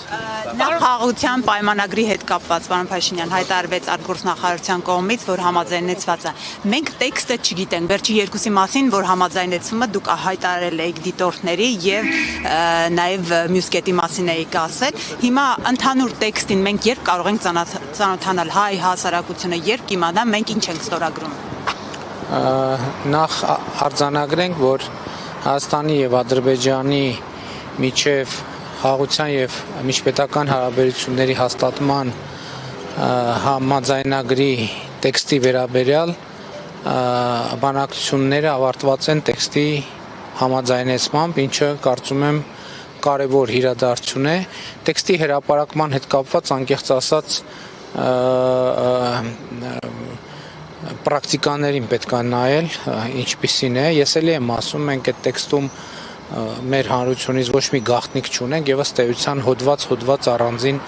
Նախ խաղաղության պայմանագրի հետ կապված, պարոն Փաշինյան, հայտարարվեց արտգործնախարարության կողմից, որ համաձայնեցված է։ Մենք տեքստը չգիտենք, վերջի երկուսի մասին, որ համաձայնեցումը դուք հայտարարել եք դիտորդների եւ նաեւ մյուս կետի մասին եք ասել։ Հիմա ընդհանուր տեքստին մենք երբ կարող ենք ծանոթանալ, հայ հասարակությունը երբ կիմանա մենք ինչ ենք ստորագրում։ Նախ արձանագրենք, որ Հայաստանի եւ Ադրբեջանի միջև խաղաղության եւ միջպետական հարաբերությունների հաստատման համաձայնագրի տեքստի վերաբերյալ բանակցությունները ավարտված են տեքստի համաձայնեցմամբ, ինչը կարծում եմ կարևոր իրադարձություն է։ Տեքստի հրապարակման հետ կապված անկեղծ ասած պրակտիկաներին պետք է նայել, ինչպիսին է։ Ես էլի եմ ասում, մենք այդ տեքստում մեր հանրությունից ոչ մի գաղտնիք չունենք եւ ըստ էության հոդված առանձին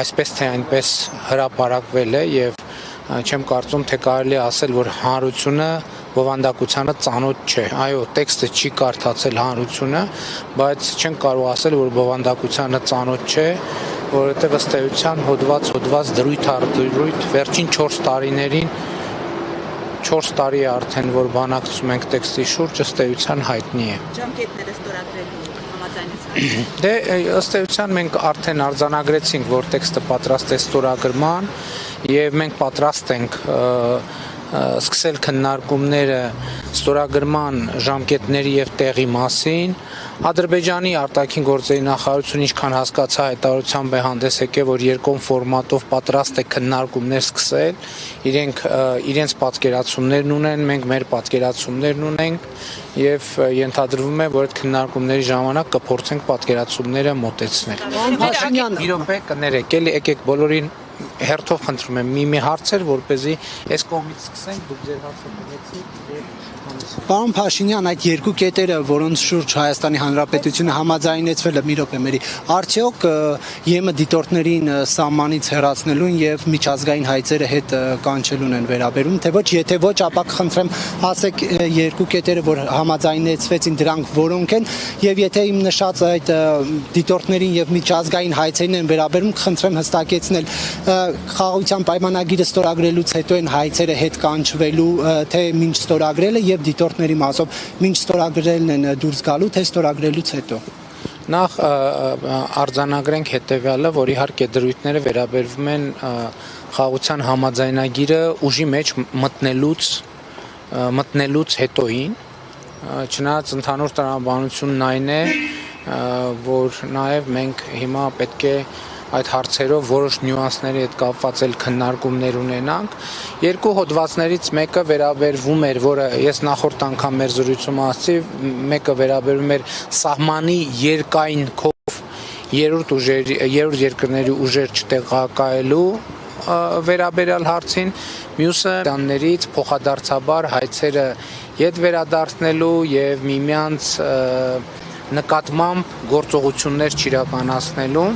այսպես թե այնպես հրապարակվել է եւ չեմ կարծում թե կարելի է ասել, որ հանրությունը բովանդակությանը ծանոթ չէ։ Այո, տեքստը չի կարդացել հանրությունը, բայց չենք կարող ասել, որ բովանդակությանը ծանոթ չէ, որովհետեւ ըստ էության հոդված դրույթ վերջին 4 տարիներին 4 տարի է արդեն, որ բանակցում ենք տեքստի շուրջ, ըստ էության հայտնի է։ Ժամկետները ստորագրելու համաձայնեցված։ Դե ըստ էության մենք արդեն արձանագրեցինք, որ տեքստը պատրաստ է ստորագրման եւ մենք պատրաստ ենք սկսել քննարկումները ստորագրման ժամկետների եւ տեղի մասին։ Ադրբեջանի արտաքին գործերի նախարարությունը ինչքան հասկացա հայտարարությամբ է հանդես եկել, որ երկկողմ ֆորմատով պատրաստ է քննարկումներ սկսել, իրենց պատկերացումներն ունեն, մենք մեր պատկերացումներն ունենք եւ ենթադրվում է, որ այդ քննարկումների ժամանակ կփորձենք պատկերացումները մոտեցնել։ Փաշինյան, մի րոպե կներեք, էլի եկեք բոլորին հերթով խնդրում եմ մի հարցեր, որպեսզի այս կողմից սկսենք, դուք ձեր հարցը բերեցիք եւ Պարոն Փաշինյան, այդ երկու կետերը, որոնց շուրջ Հայաստանի Հանրապետությունը համաձայնեցվել է, մի րոպե մերի, արդյոք ԵՄ դիտորդներին սահմանից հեռացնելուն եւ միջազգային հայցերը հետ կանչելուն են վերաբերում, թե ոչ, եթե ոչ, ապա կխնդրեմ ասեք երկու կետերը, որ համաձայնեցվեցին, դրանք որոնք են, եւ եթե իմ նշած այդ դիտորդներին եւ միջազգային հայցերին են վերաբերում, կխնդրեմ հստակեցնել խաղաղության պայմանագիրը ստորագրելուց հետո են հայցերը հետ կանչվելու, թե մինչ ստորագրելը եւ դիտորդների մասով մինչ ստորագրելն են դուրս գալու, թե ստորագրելուց հետո։ Նախ արձանագրենք հետեւյալը, որ իհարկե դրույթները վերաբերվում են խաղաղության համաձայնագիրը ուժի մեջ մտնելուց հետոին, չնայած ընդհանուր տրամաբանությունն այն է, որ նաեւ մենք հիմա պետք է այդ հարցերով որոշ նյուանսների հետ կապված էլ քննարկումներ ունենանք։ Երկու հոդվածներից մեկը վերաբերվում էր, որը ես նախորդ անգամ մեր զրույցում ասացի, մեկը վերաբերում էր սահմանի երկայնքով երրորդ երկրների ուժեր չտեղակայելու վերաբերյալ հարցին, մյուսը դաններից փոխադարձաբար հայցերը ետ վերադարձնելու եւ միմյանց նկատմամբ գործողություններ չիրականացնելու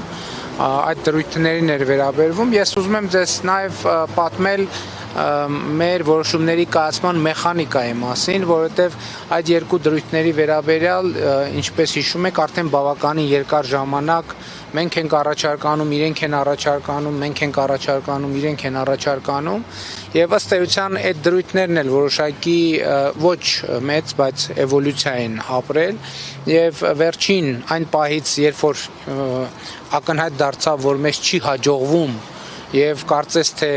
այդ դրույթներին էր վերաբերվում։ Ես ուզում եմ ձեզ նաև պատմել մեր որոշումների կայացման մեխանիկայի մասին, որովհետև այդ երկու դրույթների վերաբերյալ, ինչպես հիշում եք, արդեն բավականին երկար ժամանակ մենք ենք առաջարկանում, իրենք են առաջարկանում, մենք ենք առաջարկանում, իրենք են առաջարկանում, եւ ըստ էության այդ դրույթներն էլ որոշակի ոչ մեծ, բայց էվոլյուցիա են ապրել եւ վերջին այն պահից, երբ որ ակնհայտ դարձավ, որ մեզ չի հաջողվում եւ կարծես թե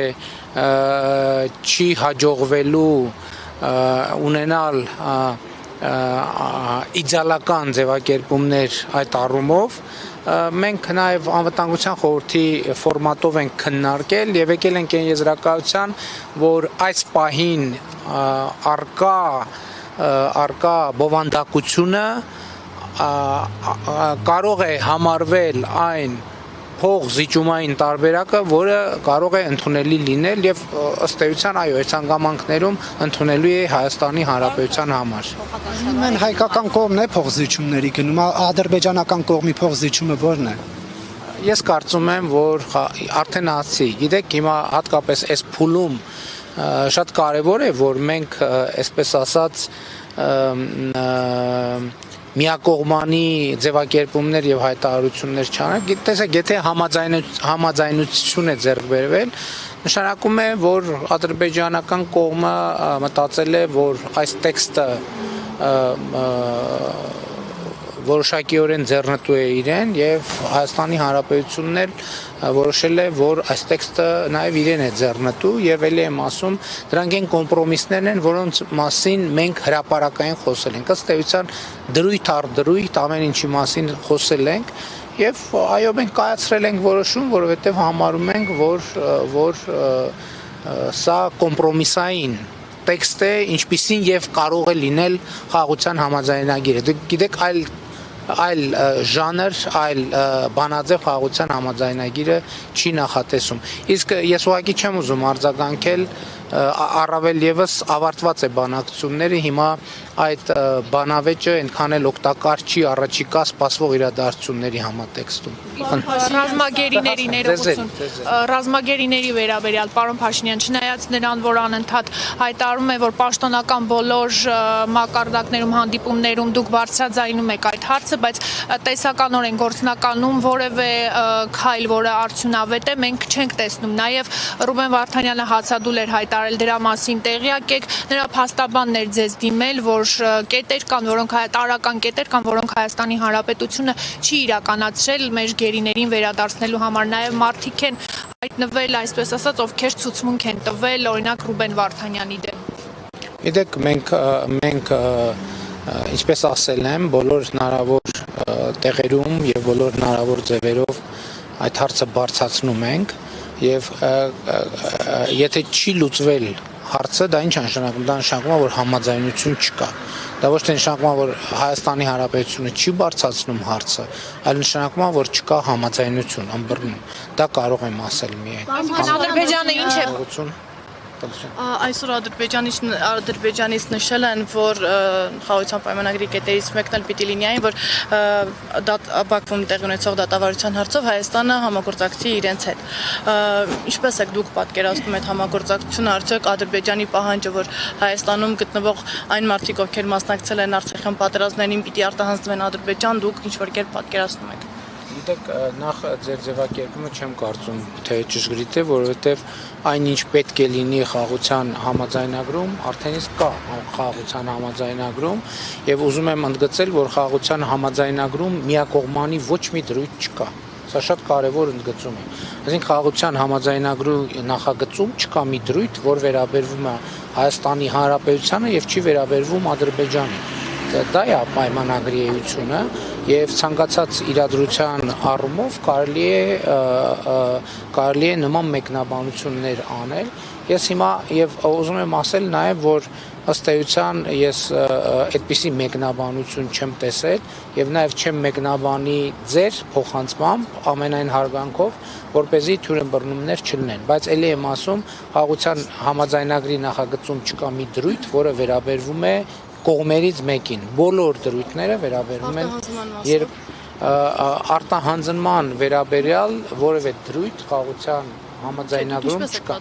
չի հաջողվելու ունենալ իդեալական ձևակերպումներ այդ առումով, մենք նաև անվտանգության խորհրդի ֆորմատով ենք քննարկել եւ եկել ենք այն եզրակացության, որ այս պահին արկա բովանդակությունը կարող է համարվել այն փոխզիջումային տարբերակը, որը կարող է ընդունելի լինել եւ ըստ էության այո, այս հանգամանքներում ընդունելու է Հայաստանի Հանրապետության համար։ Մեն հայկական կողմն է փոխզիջումների գնում, ադրբեջանական կողմի փոխզիջումը ո՞րն է։ Ես կարծում եմ, որ արդեն ասացի, գիտեք, հիմա հատկապես այս փուլում շատ կարևոր է, որ մենք, այսպես ասած, միակողմանի ձևակերպումներ եւ հայտարարություններ չանենք, տեսեք, եթե համաձայնություն է ձեռք բերվել, նշանակում է, որ ադրբեջանական կողմը մտածել է, որ այս տեքստը որոշակիորեն ձեռնտու է իրեն եւ Հայաստանի Հանրապետությունն էլ որոշել է, որ այս տեքստը նաեւ իրեն է ձեռնտու եւ ելի եմ ասում, դրանք են կոմպրոմիսներն են, որոնց մասին մենք հրապարակային խոսել ենք, ըստ էության դրույթ առ դրույթ ամեն ինչի մասին խոսել ենք եւ այո մենք կայացրել ենք որոշում, որովհետեւ համարում ենք, որ սա կոմպրոմիսային տեքստ է, ինչպիսին եւ կարող է լինել խաղաղության համաձայնագիրը։ Դուք գիտեք, այլ ժանր, այլ բանաձև խաղաղության համաձայնագիրը չի նախատեսում։ Իսկ ես ուղղակի չեմ ուզում արձագանքել, առավել եւս ավարտված է բանակցությունները, հիմա այդ բանավեճը այնքան էլ օգտակար չի առաջիկա սպասվող իրադարձությունների համատեքստում։ Ռազմագերիների ներողություն, ռազմագերիների վերաբերյալ պարոն Փաշինյան, չնայած նրան, որ անընդհատ հայտարարում է, որ պաշտոնական բոլոր մակարդակներում, հանդիպումներում դուք բարձրաձայնում եք այդ հարցը, բայց տեսականորեն գործնականում որևէ քայլ, որը արդյունավետ է, մենք չենք տեսնում։ Նաև Ռուբեն Վարդանյանը հացադուլ էր հայտարարել դրա մասին, տեղյակ եք, նրա փաստաբանն էր ձեզ դիմել, որ կետեր կան, որոնք տարական կետեր կան, որոնք Հայաստանի Հանրապետությունը չի իրականացրել մեր գերիներին վերադարձնելու համար, նաև մարդիկ են հայտնվել, այսպես ասած, ովքեր ցուցմունք են տվել, օրինակ Ռուբեն Վարդանյանի դեմ։ Գիտեք, մենք ինչպես ասել եմ, բոլոր հնարավոր տեղերում եւ բոլոր հնարավոր ձևերով այդ հարցը բարձրացնում ենք եւ եթե չի լուծվել հարցը, դա ինչ է նշանակում, դա նշանակում է, որ համաձայնություն չկա։ Դա ոչ թե նշանակում է, որ Հայաստանի Հանրապետությունը չի բարձրացնում հարցը, այլ նշանակում է, որ չկա համաձայնություն, ըմբռնում։ Դա կարող եմ ասել միայն։ Ադրբեջանը ինչ է Այսօր Ադրբեջանից նշել են, որ խաղաղության պայմանագրի կետերից մեկն էլ պիտի լինի այն, որ Բաքվում տեղի ունեցող դատավարության հարցով Հայաստանը համագործակցի իրենց հետ։ Ինչպես եք դուք պատկերացնում այդ համագործակցությունը, արդյոք Ադրբեջանի պահանջը, որ Հայաստանում գտնվող այն մարդիկ, ովքեր մասնակցել են Արցախյան պատերազմներին, պիտի արտահանձնվեն Ադրբեջան, դուք ինչ-որ կերպ պատկերացնում եք։ Գիտեք, նախ ձեր ձևակերպումը չեմ կարծում, թե ճշգրիտ է, որովհետև այնինչ պետք է լինի խաղաղության համաձայնագրում, արդեն իսկ կա խաղաղության համաձայնագրում եւ ուզում եմ ընդգծել, որ խաղաղության համաձայնագրում միակողմանի ոչ մի դրույթ չկա։ Սա շատ կարևոր ընդգծում է։ Այսինքն խաղաղության համաձայնագրու նախագծում չկա մի դրույթ, որ վերաբերվում է Հայաստանի Հանրապետությանը եւ չի վերաբերվում Ադրբեջանին։ Դա է պայմանագրի էությունը եւ ցանկացած իրադրության առումով կարելի է նման մեկնաբանություններ անել։ Ես հիմա եւ ուզում եմ ասել նաեւ, որ ըստ էության ես այդպիսի մեկնաբանություն չեմ տեսել եւ նաեւ չեմ մեկնաբանի ձեր փոխանցմամբ ամենայն հարգանքով, որպեսզի թյուրըմբռնումներ չլինեն, բայց ելի եմ ասում, խաղաղության համաձայնագրի նախագծում չկա մի դրույթ, որը վերաբերվում է կողմերից մեկին, բոլոր դրույթները վերաբերվում են արտահանձնման վերաբերյալ որևէ դրույթ խաղաղության համաձայնագրում չկա։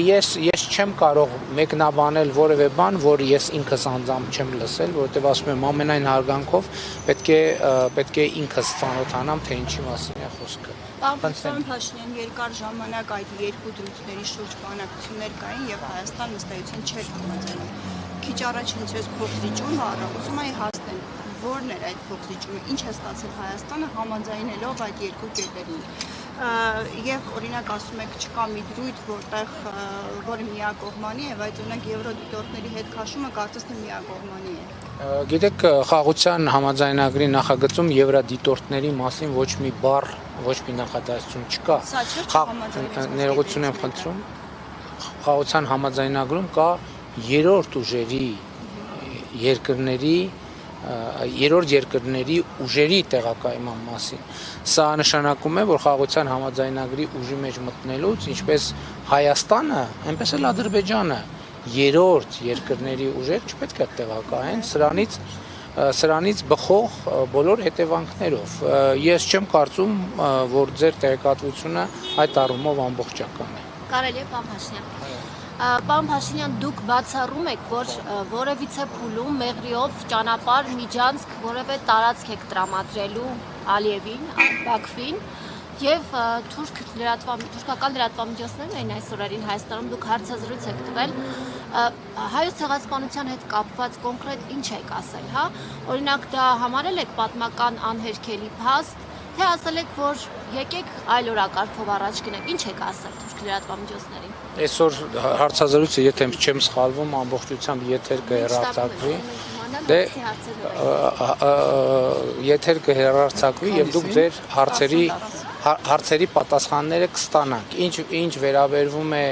Ես չեմ կարող մեկնաբանել որևէ բան, որ ես ինքս անձամբ չեմ լսել, որովհետև ասում եմ ամենայն հարգանքով պետք է ինքս ծանոթանամ, թե ինչի մասին է խոսքը։ Պարոն Փաշինյան, երկար ժամանակ այդ երկու դրույթների շուրջ բանակցություններ կային եւ Հայաստանն ըստ էության չէր համաձայնում։ Քիչ առաջ հնչեց փոխզիջում, ուզում էի հասնել, որն էր այդ փոխզիջումը, ինչ է ստացել Հայաստանը համաձայնելով այդ երկու կետերին։ Եվ օրինակ ասում եք չկա մի դրույթ, որը միակողմանի է, բայց օրինակ եվրոդիտորդների հետ քաշումը կարծես թե միակողմանի է։ Գիտեք, խաղաղության համաձայնագրի նախագծում եվրոդիտորդների մասին ոչ մի բառ, ոչ մի նախադասություն չկա։ Ներողություն եմ խնդրում։ Խաղաղության համաձայնագրում կա երրորդ ուժերի երկրների ուժերի տեղակայման մասին։ Սա նշանակում է, որ խաղաղության համաձայնագրի ուժի մեջ մտնելուց, ինչպես Հայաստանը, այնպես էլ Ադրբեջանը երրորդ երկրների ուժեր չպետք է տեղակայեն սրանից բխող բոլոր հետևանքներով։ Ես չեմ կարծում, որ ձեր տեղեկատվությունը այդ առումով ամբողջական է։ Կարելի է պարոն Փաշինյան։ Պարոն Փաշինյան, դուք բացառում եք, որ որևիցե փուլում մեղրիով ճանապարհ միջանցք որևէ տարածք եք տրամադրելու Ալիևին, Բաքվին եւ թուրքական լրատվամիջոցներն էին այս օրերին Հայաստանում, դուք հարցազրույց եք տվել հայոց ցեղասպանության հետ կապված կոնկրետ ինչ եք ասել, հա? Օրինակ դա համարել եք պատմական անհերքելի փաստ, թե ասել եք, որ եկեք այլ օրակարգով առաջ գնանք, ինչ եք ասել թուրք լրատվամիջոցներին։ Այսօր հարցազրույցը, եթե չեմ սխալվում, ամբողջությամբ եթեր կհեռարձակվի։ Դե եթեր կհեռարձակվի եւ դուք ձեր հարցերի պատասխանները կստանաք։ Ինչ վերաբերվում է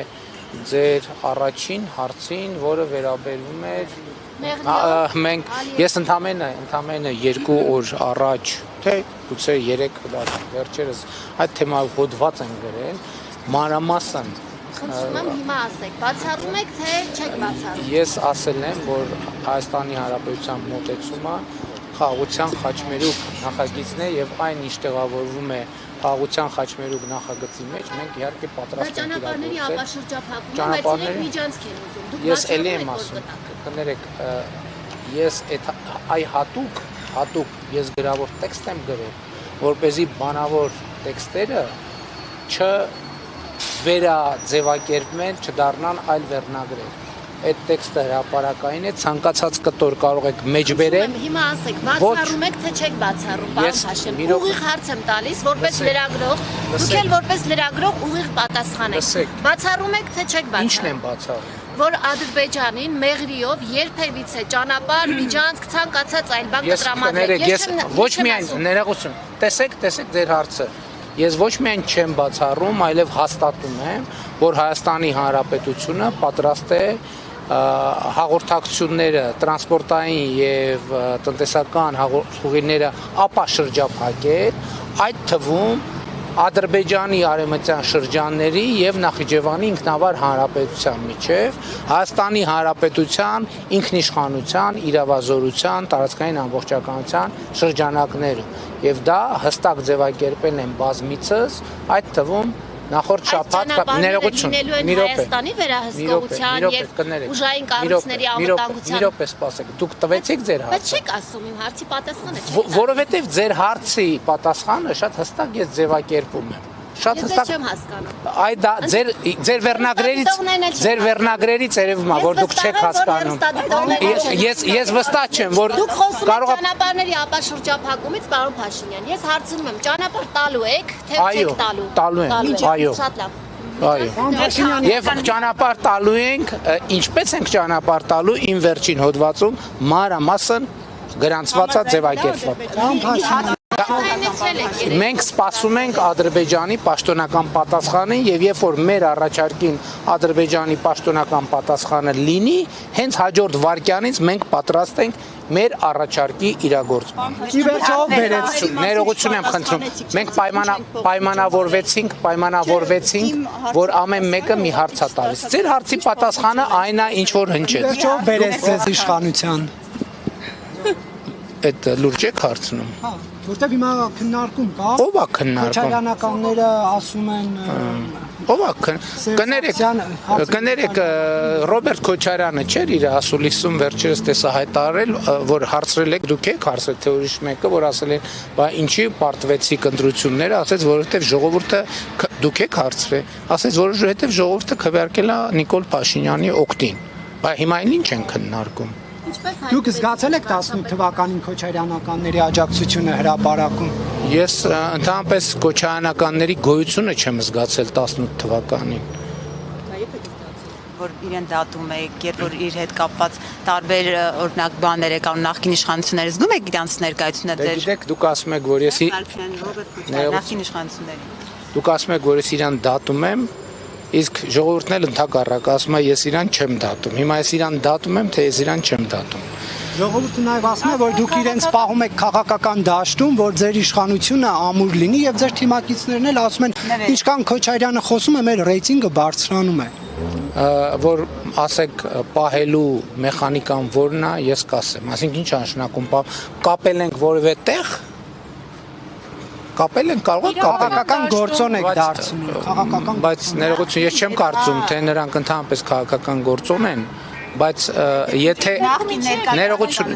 ձեր առաջին հարցին, որը վերաբերվում է ես ընդամենը 2 օր առաջ, թե գուցե 3 օր վերջերս այդ թեմայով հոդված են գրել, մանրամասն խնդրում եմ հիմա ասեք, բացառում եք, թե չեք բացառում։ Ես ասել եմ, որ Հայաստանի Հանրապետության մոտեցումը խաղաղության խաչմերուկ նախագիծն է եւ այն ինչ տեղավորվում է խաղաղության խաչմերուկ նախագծի մեջ, մենք իհարկե պատրաստ ենք ճանապարհների ապաշրջափակումը մեծ միջանցք են ուզում։ Դուք ես էլի եմ ասում, կներեք, ես այ հատուկ ես գրավոր տեքստ եմ գրել, որպեսզի բանավոր տեքստերը վերաձևակերպվեն, չդառնան այլ վերնագրեր։ Այդ տեքստը հրապարակային է, ցանկացած կտոր կարող եք մեջ բերել։ Հիմա ասեք, բացառում եք, թե չեք բացառում, պարոն Փաշինյան։ Ուղիղ հարց եմ տալիս, որպես լրագրող, դուք էլ որպես լրագրող ուղիղ պատասխան եք։ Բացառում եք, թե չեք բացառում։ Ինչն եմ բացառում։ Որ Ադրբեջանին մեղրիով երբևիցե ճանապարհ, միջանցք, ցանկացած այլ բան կտրամադրեք։ Ես ոչ միայն ներողություն, տեսեք ձեր հարցը։ Ես ոչ միայն չեմ բացառում, այլև հաստատում եմ, որ Հայաստանի Հանրապետությունը պատրաստ է հաղորդակցությունները, տրանսպորտային եւ տնտեսական հաղորդումները ապաշրջափակել, այդ թվում Ադրբեջանի արևմտյան շրջանների եւ Նախիջևանի ինքնավար հանրապետության միջև Հայաստանի Հանրապետության ինքնիշխանության, իրավազորության, տարածքային ամբողջականության շրջանակներում եւ դա հստակ ձևակերպել են բազմիցս, այդ թվում նախորդ շաբաթ ներողություն Հայաստանի վերահսկողության եւ ուժային կառույցների անվտանգության։ Մի րոպե սպասեք, դուք տվեցիք ձեր հարցը։ Բայց չեք ասում իմ հարցի պատասխանը չեք։ Որովհետեւ ձեր հարցի պատասխանը շատ հստակ ես ձևակերպում եմ։ Շատ հստակ չեմ հասկանում։ Այ դա ձեր վերնագրերից երևում է, որ դուք չեք հասկանում։ Ես վստահ չեմ, որ դուք խոսում եք ճանապարհների ապաշրջափակումից, պարոն Փաշինյան։ Ես հարցնում եմ, ճանապարհ տալու եք, թե չեք տալու։ Տալու ենք, այո։ Շատ լավ։ Այո։ Եվ ճանապարհ տալու ենք, ինչպես ենք ճանապարհ տալու իմ վերջին հոդվածում մանրամասն գրանցված է ձևակերպված։ Մենք սպասում ենք Ադրբեջանի պաշտոնական պատասխանին եւ երբ որ մեր առաջարկին Ադրբեջանի պաշտոնական պատասխանը լինի, հենց հաջորդ վայրկյանից մենք պատրաստ ենք մեր առաջարկի իրագործման։ Ի վերջո վերեց Ներողություն եմ խնդրում։ Մենք պայմանավորվեցինք, որ ամեն մեկը մի հարց է տալիս։ Ձեր հարցի պատասխանը այն է, ինչ որ հնչեց։ Վերջո վերեց ձեզ իշխանության։ Այդ լուրջ եք հարցնում։ Հա, որտեվ հիմա քննարկում կա։ Ո՞վ է քննարկում։ Քոչարյանականները ասում են ով է կներեք Ռոբերտ Քոչարյանը չէր իր ասուլիսում վերջերս տեսա հայտարարել, որ հարցրել եք դուք եք հարցրել թե ուրիշ մեկը, որ ասել են, բա ինչի պարտվեցիք ընտրությունները, ասեց որովհետև ժողովուրդը դուք եք հարցրել, ասեց որովհետև ժողովուրդը քվեարկել է Նիկոլ Փաշինյանի օգտին։ Բա հիմա ինչ են քննարկում։ Դուք զգացել եք 18 թվականին Քոչարյանականների աջակցությունը հրապարակում։ Ես ընդհանրապես Քոչարյանականների գոյությունը չեմ զգացել 18 թվականին։ Որ իրեն դատում եք, երբ որ իր հետ կապված տարբեր օրինակ բաներ եք անում նախկին իշխանությունները, զգում եք իրանց ներկայությունը դեր։ Գիտեք, դուք ասում եք, որ ես նախկին իշխանությունների։ Դուք ասում եք, որ ես իրան դատում եմ, իսկ ժողովուրդն էլ ընդհակառակ ասում է ես իրան չեմ դատում։ Հիմա ես իրան դատում եմ, թե ես իրան չեմ դատում։ Ժողովուրդը նաև ասում է, որ դուք իրենց պահում եք քաղաքական դաշտում, որ ձեր իշխանությունը ամուր լինի եւ ձեր թիմակիցներն էլ ասում են, ինչքան Քոչարյանը խոսում է, մեր ռեյտինգը բարձրանում է։ Որ ասեք պահելու մեխանիկան որն է, ես կասեմ։ Այսինքն ինչ է նշանակում, կապել ենք որևէ տեղ։ կապել են, կարող է կապել։ Քաղաքական գործոն եք դարձնում, քաղաքական Բայց ներողություն, ես չեմ կարծում, թե նրանք ընդհանրապես քաղաքական գործոն են, բայց եթե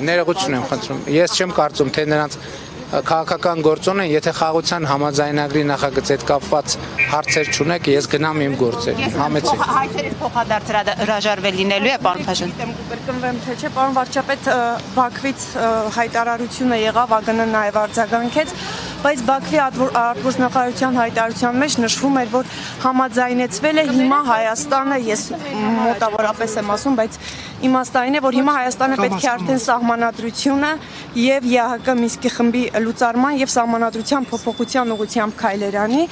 ներողություն եմ խնդրում, ես չեմ կարծում, թե նրանց քաղաքական գործոն են, եթե խաղաղության համաձայնագրի նախագծի հետ կապված հարցեր չունեք, ես գնամ իմ գործերին, համեցեք։ Հայցերից փոխադարձ հրաժարվել լինելու է, պարոն Փաշինյան։ Կրկնվեմ, թե չէ, պարոն վարչապետ, Բաքվից հայտարարությունը եղավ, ԱԳՆ-ն նաև արձագանքեց, բայց Բաքվի արտգործնախարարության հայտարարության մեջ նշվում էր, որ համաձայնեցվել է հիմա Հայաստանը, ես մոտավորապես եմ ասում, բայց իմաստային է, որ հիմա Հայաստանը պետք է արդեն սահմանադրությունը եւ ԵԱՀԿ Մինսկի խմբի լուծարման եւ սահմանադրության փոփոխության ուղղությամբ քայլեր անի։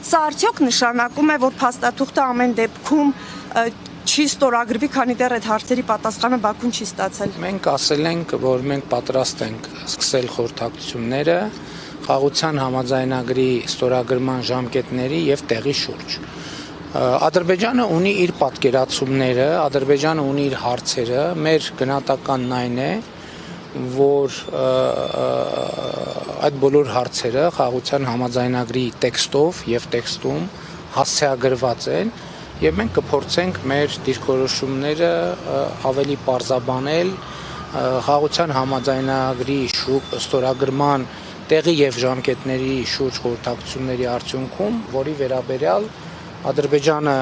Սա արդյոք նշանակում է, որ փաստաթուղթը ամեն դեպքում չի ստորագրվի, քանի դեռ այդ հարցերի պատասխանը Բաքուն չի ստացել։ Մենք ասել ենք, որ մենք պատրաստ ենք սկսել խորհրդակցությունները խաղաղության համաձայնագրի ստորագրման ժամկետների եւ տեղի շուրջ։ Ադրբեջանը ունի իր պատկերացումները, Ադրբեջանը ունի իր հարցերը, մեր գնահատականն այն է, որ այդ բոլոր հարցերը խաղաղության համաձայնագրի տեքստով եւ տեքստում հասցեագրված են եւ մենք կփորձենք մեր դիրքորոշումները ավելի պարզաբանել խաղաղության համաձայնագրի ստորագրման տեղի եւ ժամկետների շուրջ խորհրդակցությունների արդյունքում, որի վերաբերյալ Ադրբեջանը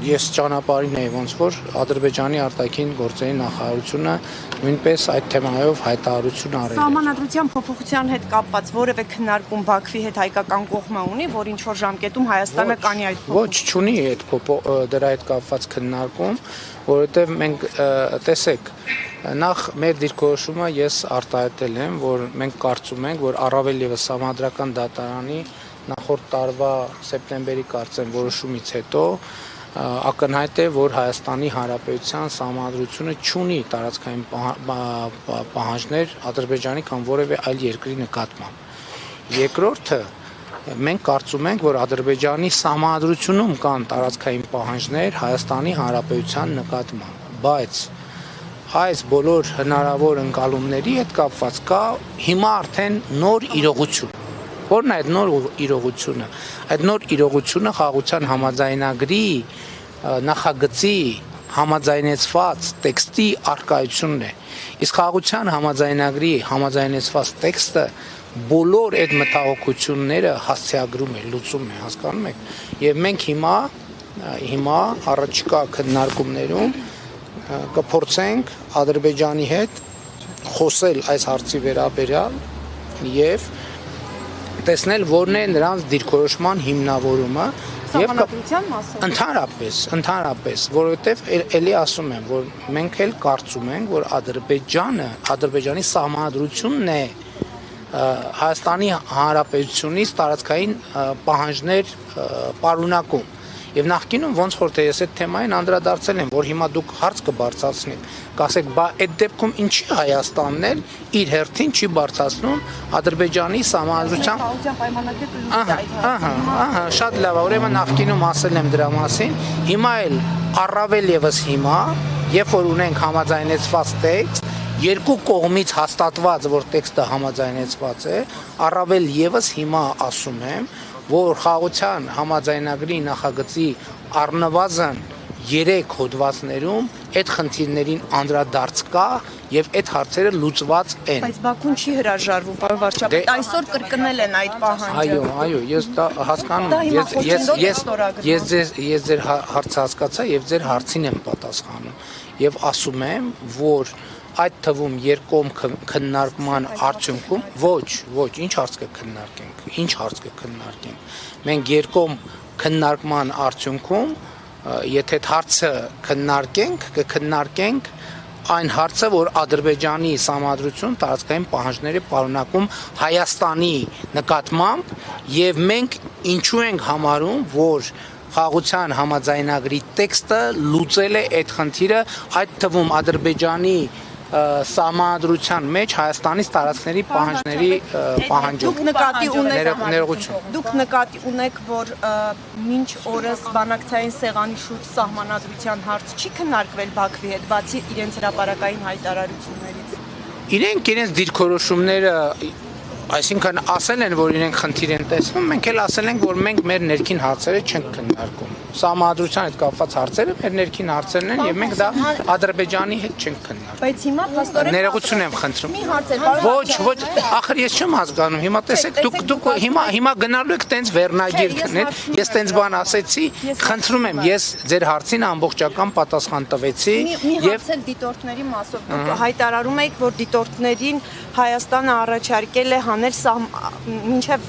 ես ճանապարհին էի ոնց որ Ադրբեջանի արտաքին գործերի նախարարությունը նույնպես այդ թեմայով հայտարարություն արել է։ Սահմանադրության փոփոխության հետ կապված որևէ քննարկում Բաքվի հետ հայկական կողմը ունի, որ ինչ որ ժամկետում Հայաստանը կանի այդ Ոչ, չունի այդ դրա հետ կապված քննարկում, որովհետև մենք տեսեք, նախ մեր դիրքորոշումը ես արտահայտել եմ, որ մենք կարծում ենք, որ առավել եւս Սահմանադրական դատարանի նախորդ տարվա սեպտեմբերի կարծեմ որոշումից հետո ակնհայտ է, որ Հայաստանի Հանրապետության Սահմանադրությունը չունի տարածքային պահանջներ Ադրբեջանի կամ որևէ այլ երկրի նկատմամբ։ Երկրորդը, մենք կարծում ենք, որ Ադրբեջանի Սահմանադրությունում կան տարածքային պահանջներ Հայաստանի Հանրապետության նկատմամբ, բայց այս բոլոր հնարավոր ընկալումների հետ կապված կա հիմա արդեն նոր իրողություն։ Որն է այդ նոր իրողությունը։ Այդ նոր իրողությունը խաղաղության համաձայնագրի նախագծի համաձայնեցված տեքստի արկայությունն է։ Իսկ խաղաղության համաձայնագրի համաձայնեցված տեքստը բոլոր այդ մտահոգությունները հասցեագրում է, լուծում է, հասկանում եք։ Եվ մենք հիմա առաջիկա քննարկումներում կփորձենք Ադրբեջանի հետ խոսել այս հարցի վերաբերյալ եւ տեսնել որն է նրանց դիրքորոշման հիմնավորումը եւ ընդհանրապես, որովհետեւ ելի ասում եմ, որ մենք էլ կարծում ենք, որ Ադրբեջանի սահմանադրությունն է Հայաստանի Հանրապետությունից տարածքային պահանջներ պարունակում։ Եվ նախկինում ոնց որ թե ես այդ թեմային անդրադարձել եմ, որ հիմա դուք հարց կբարձրացնեք, կասեք, բա այդ դեպքում ինչի Հայաստանն էլ իր հերթին չի բարձրացնում Ադրբեջանի սահմանադրության շատ լավ է, ուրեմն նախկինում ասել եմ դրա մասին, հիմա էլ առավել եւս հիմա, երբ որ ունենք համաձայնեցված տեքստ, երկու կողմից հաստատված, որ տեքստը համաձայնեցված է, առավել եւս հիմա ասում եմ, որ խաղաղության համաձայնագրի նախագծի առնվազն 3 հոդվածներում այդ խնդիրներին անդրադարձ կա եւ այդ հարցերը լուծված են։ Բայց Բաքուն չի հրաժարվում, պարոն վարչապետ, այսօր կրկնել են այդ պահանջը։ Այո, ես դա հասկանում եմ, ես ձեր հարցը հասկացա եւ ձեր հարցին եմ պատասխանում եւ ասում եմ, որ այդ թվում երկկողմ քննարկման արդյունքում ոչ, ինչ հարց կքննարկենք։ Մենք երկկողմ քննարկման արդյունքում, եթե այդ հարցը կքննարկենք այն հարցը, որ Ադրբեջանի սահմանադրություն տարածքային պահանջների պարունակում Հայաստանի նկատմամբ եւ մենք ինչու ենք համարում, որ խաղաղության համաձայնագրի տեքստը լուծել է այդ խնդիրը, այդ թվում Ադրբեջանի սահմանադրության մեջ Հայաստանից տարածքների պահանջների պահանջում։ Դուք նկատի ունեք, որ մինչ օրս բանակցային սեղանի շուրջ սահմանադրության հարց չի քննարկվել Բաքվի հետ, բացի իրենց հրապարակային հայտարարություններից։ Իրենք իրենց դիրքորոշումները Այսինքն ասել են, որ իրենք խնդիր են տեսնում, մենք էլ ասել ենք, որ մենք մեր ներքին հարցերը չենք քննարկում։ Սահմանադրության հետ կապված հարցերը մեր ներքին հարցերն են եւ մենք դա Ադրբեջանի հետ չենք քննարկում։ Բայց հիմա փաստորեն Ներողություն եմ խնդրում։ մի հարց է, պարոն Ոչ, ախր ես չեմ հասկանում։ Հիմա տեսեք, դուք հիմա գնալու եք տենց վերնագիր քնել։ Ես տենց բան ասեցի, խնդրում եմ, ես ձեր հարցին ամբողջական պատասխան տվեցի եւ դիտորդների մասով դուք հայտարարում եք, որ դիտորդներին Հայաստանը առաջարկել է հանել մինչև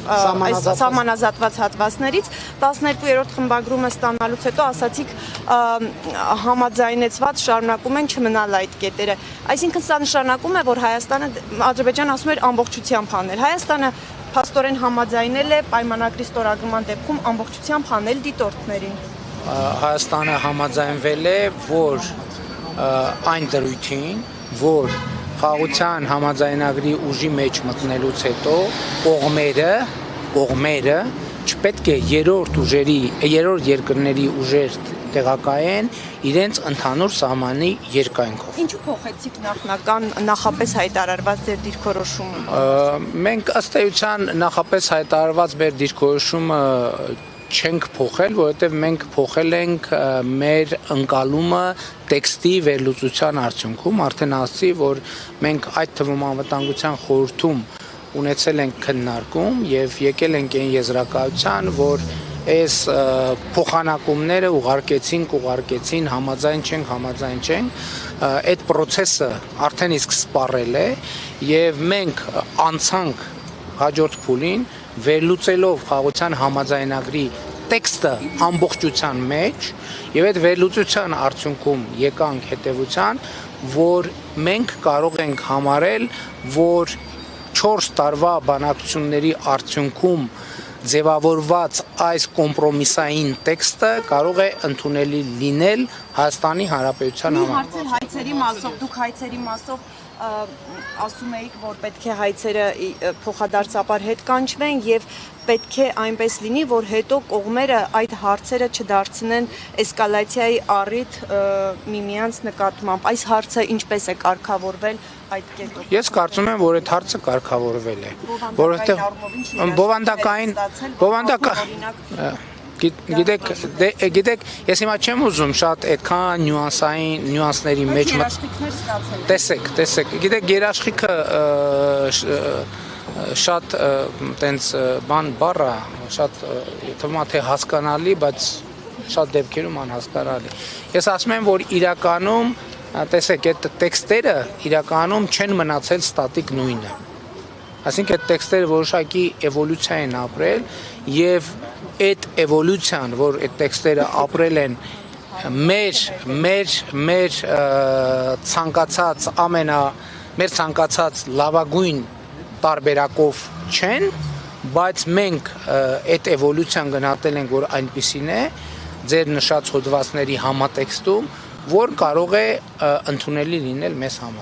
սահմանազատված հատվածներից 12-րդ խմբագրումը ստանալուց հետո ասացիք համաձայնեցված շարունակում են չմնալ այդ կետերը։ Այսինքն սա նշանակում է, որ Ադրբեջանը ասում էր ամբողջությամբ հանել։ Հայաստանը փաստորեն համաձայնել է պայմանագրի ստորագրման դեպքում ամբողջությամբ հանել դիտորդներին։ Հայաստանը համաձայնվել է, որ այն դրույթին, որ խաղաղության համաձայնագրի ուժի մեջ մտնելուց հետո կողմերը չպետք է երրորդ երկրների ուժեր տեղակայեն իրենց ընդհանուր սահմանի երկայնքով։ Ինչու փոխեցիք նախապես հայտարարված ձեր դիրքորոշումը։ Մենք ըստ էության նախապես հայտարարված մեր դիրքորոշումը չենք փոխել, որովհետև մենք փոխել ենք մեր ընկալումը տեքստի վերլուծության արդյունքում, արդեն ասացի, որ մենք այդ թվում անվտանգության խորհրդում ունեցել ենք քննարկում եւ եկել ենք այն եզրակացության, որ այս փոխանակումները ուղարկեցին, համաձայն չենք, այդ process-ը արդեն իսկ սպառել է եւ մենք անցանք հաջորդ փուլին վերլուծելով խաղաղության համաձայնագրի տեքստը ամբողջության մեջ եւ այդ վերլուծության արդյունքում եկանք հետեւության, որ մենք կարող ենք համարել, որ 4 տարվա բանակցությունների արդյունքում ձևավորված այս կոմպրոմիսային տեքստը կարող է ընդունելի լինել Հայաստանի Հանրապետության համար։ Հայցերի մասով, դուք հայցերի մասով ասում էիք, որ պետք է հայցերը փոխադարձաբար հետ կանչվեն եւ պետք է այնպես լինի, որ հետո կողմերը այդ հարցերը չդարձնեն էսկալացիայի առիթ միմյանց նկատմամբ։ Այս հարցը ինչպես է կարգավորվել այդ կետով։ Ես կարծում եմ, որ այդ հարցը կարգավորվել է, որովհետեւ բովանդական Գիտեք, ես հիմա չեմ ուզում շատ այդքան նյուանսների մեջ տեսեք, գիտեք, երաշխիքը շատ տենց բառ է, շատ թվում է թե հասկանալի, բայց շատ դեպքերում անհասկանալի։ Ես ասում եմ, որ իրականում, տեսեք, այդ տեքստերը իրականում չեն մնացել ստատիկ նույնը։ Այսինքն այդ տեքստերը որոշակի էվոլյուցիա են ապրել եւ այդ էվոլյուցիան, որ այդ տեքստերը ապրել են մեր ցանկացած լավագույն տարբերակով չեն, բայց մենք այդ էվոլյուցիան գնահատել ենք, որ այնպիսին է ձեր նշած հոդվածների համատեքստում, որ կարող է ընդունելի լինել մեզ համար։